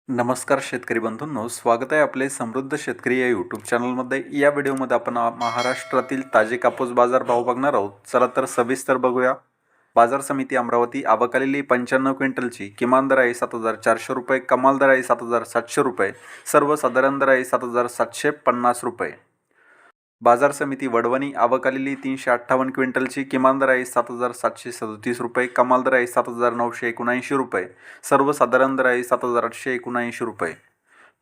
नमस्कार शेतकरी बंधूंनो, स्वागत आहे आपले समृद्ध शेतकरी या यूट्यूब चॅनलमध्ये। या व्हिडिओमध्ये आपण महाराष्ट्रातील ताजे कापूस बाजार भाव बघणार आहोत। चला तर सविस्तर बघूया। बाजार समिती अमरावती आवक आलेली 95 क्विंटलची किमान दर आहे 7,400 रुपये, कमाल दर आहे 7,700 रुपये, सर्वसाधारण दर आहे 7,750 रुपये। बाजार समिती वडवणी आवक आलेली 358 क्विंटलची किमान दर आहे 7,737 रुपये, कमाल दर आहे 7,979 रुपये, सर्वसाधारण दर आहे 7,879 रुपये।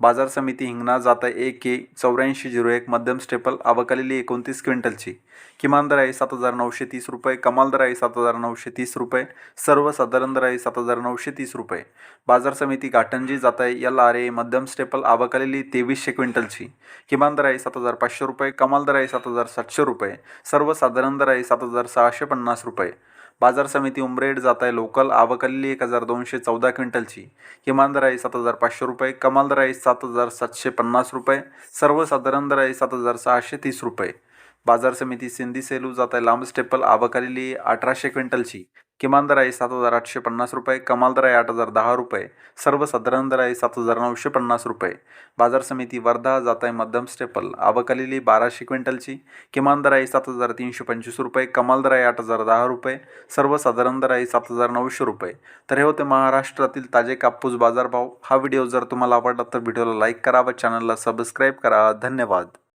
बाजार समिती हिंगणा जात आहे AK 8401 मध्यम स्टेपल आवक आलेली 29 क्विंटलची किमान दर आहे 7,930 रुपये, कमाल दर आहे 7,930 रुपये, सर्वसाधारण दर आहे 7,930 रुपये। बाजार समिती घाटंजी जात आहे LRA मध्यम स्टेपल आवक आलेली 2300 क्विंटलची किमान दर आहे 7,500 रुपये, कमाल दर आहे 7,700 रुपये, सर्वसाधारण दर आहे 7,650 रुपये। बाजार समिती उमरेड जात आहे लोकल आवक आलेली 1,214 क्विंटलची किमान दर आहे 7,500 रुपये, कमाल दर आहे 7,750 रुपये, सर्वसाधारण दर आहे 7,630 रुपये। बाजार समिती सिंधी सेलू जात आहे लांब स्टेपल आवक आलेली 1,800 क्विंटलची किमान दर आहे 7,850 रुपये, कमाल दर आहे 8,010 रुपये, सर्वसाधारण दर आहे 7,950 रुपये। बाजार समिती वर्धा जात आहे मध्यम स्टेपल आवक आलेली 1,200 क्विंटलची किमान दर आहे 7,325 रुपये, कमाल दर आहे 8,010 रुपये, सर्वसाधारण दर आहे 7,900 रुपये। तर हे होते महाराष्ट्रातील ताजे कापूस बाजारभाव। हा व्हिडिओ जर तुम्हाला आवडला तर व्हिडिओला लाईक करा व चॅनलला सबस्क्राईब करा। धन्यवाद।